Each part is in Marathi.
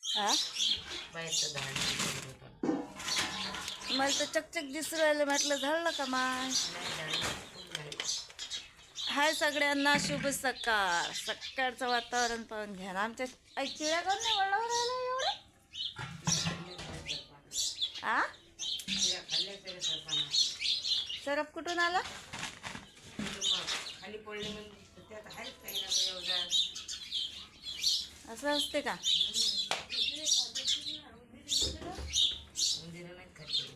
हा बाहेरचं धाड नाही करत होता. मला तर चकचक दिसू राहिलं, म्हटलं झालं का माय. नाही धाड फुल धाड. हाय सगळ्यांना शुभ सकाळ. सकाळचं वातावरण पाहून घ्या ना. आमच्या आई चिड्या काऊन नाही वळावर राहिलं एवढं. आ तिला खाल्ल्या तरी सरपाना सरप कुठून आला? खाली पडले म्हणजे त्यात आहेच काही ना काही अवजार. असं असते का? उंदीरं नाहीत खाल्ली.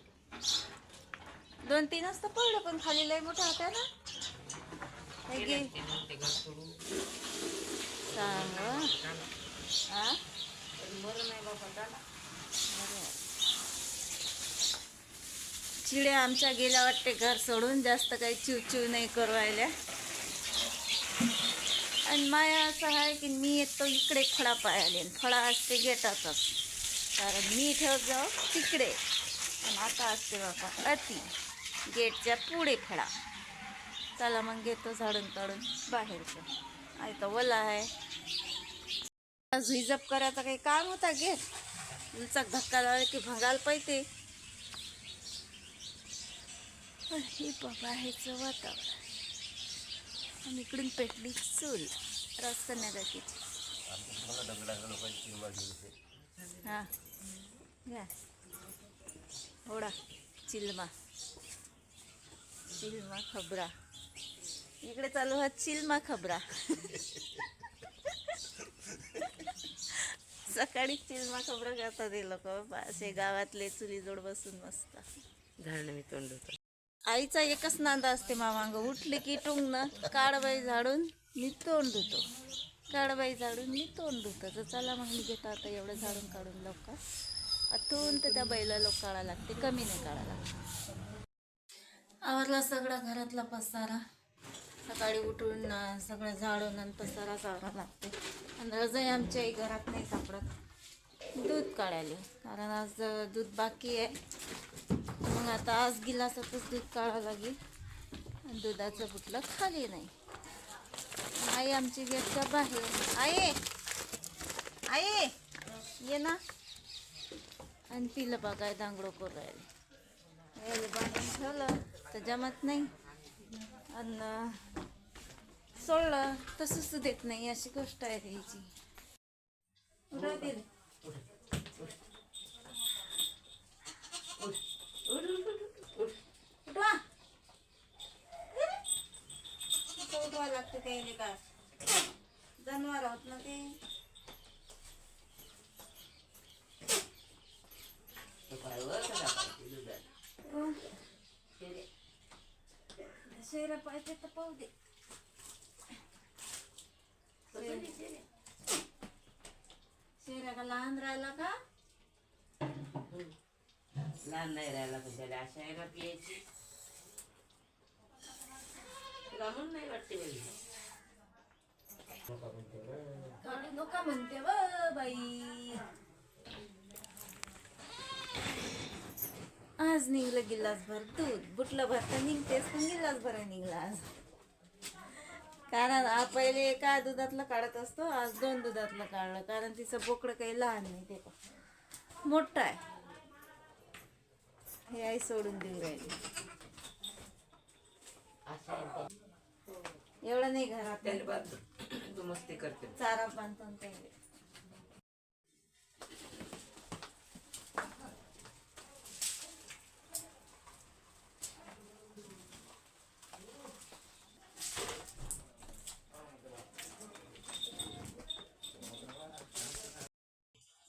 2-3 तर पडलं, पण खाली लय मोठा होता ना. हे गेले घे असते मग ते घर सोडून. सांग. झाला. आ पण बरं नाही बाबा झाला. चिड्या आमच्या गेल्या वाटते घर सोडून. जास्त काही चिवचिव नाही करू राहिल्या. आणि माया असं आहे की मी येतो इकडे फळा पाहायला, फळा असते गेटातच, कारण मी ठेवत जाऊ तिकडे. आणि आता असते बाबा अति गेटच्या पुढे फळा. चला मग घेतो झाडून काढून बाहेरचं. आहे तर ओला आहे. झुईजप करायचा काही काम होता गेट. तुमचा धक्का लावला की भंगाल पाहिजे. हे बाबा हेचं वातावरण. आणि इकडून पेटली चूल रस करण्यासाठी. हां घ्या ओढा. चिलमा चिलमा खबरा इकडे चालू हा चिलमा खबरा. सकाळी चिलमा खबरा करतात हे लोक असे गावातले चुलीजोड बसून मस्त. झाडणं मी तोंड होतं. आईचा एकच नांदा असते मामांग. उठली की टुंगणं काढबाई झाडून मी तोंड धुतो, काढबाई झाडून मी तोंड धुतो. तर चला मग मी घेतो आता एवढं झाडून काढून लवकर. अथून तर त्या बैला लोक काढा लागते, कमी नाही काढा लागते. आवरला सगळा घरातला पसारा. सकाळी उठून सगळं झाडून आणि पसारा सारा लागते. आणि रजाई आमच्याही घरात नाही सापडत. दूध काढायला, कारण आज दूध बाकी आहे. मग आता आज गिलासातच दूध काढावं लागेल. आणि दुधाचं बुटलं खाली नाही. आई आमची गेटच्या बाहेर. आई आई ये ना. आणि तिला बघाय दांगडो करू राहिले. बांधून ठेवलं तर जमत नाही, आणि सोडलं तर सुसू देत नाही. अशी गोष्ट आहे त्याची. उठवा लागते त्याने का जनावर आहोत ना ते. शेरा पाहिजे तर पाहू दे. शेरा का लहान राहिला का? लहान नाही राहिला पण त्याला अशा आहे ना पियाची. लांबून नाही वाटते बाई. काढू नका म्हणते व बाई. आज निघलं गिलासभर दूध. बुटलं भरता निघतेच, पण गिलासभर निघला आज. कारण पहिले एका दुधातलं काढत असतो, आज 2 दुधातलं काढलं. कारण तिचं बोकडं काही लहान नाही, ते मोठं आहे. हे आई सोडून देऊ राहिली. एवढं नाही घरात त्याला बांध तू मस्ती करते. चारा बांधतो त्याला.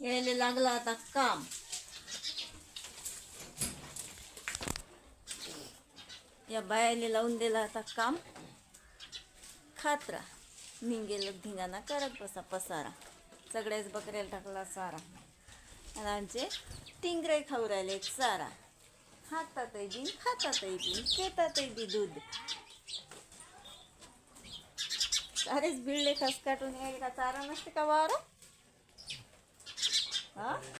यायला लागला आता काम. या बायाने लावून दिला आता काम. खात्रा निघेल धिंगाणा करत बसा पसारा. सगळ्याच बकऱ्याला टाकला सारा. आणि आमचे टिंगरे खाऊ राहिले सारा. हातातही बी खातातही बी पेतातही बी दूध. सारेच बिळले खस काटून यायला का चारा नसते का वारा. हा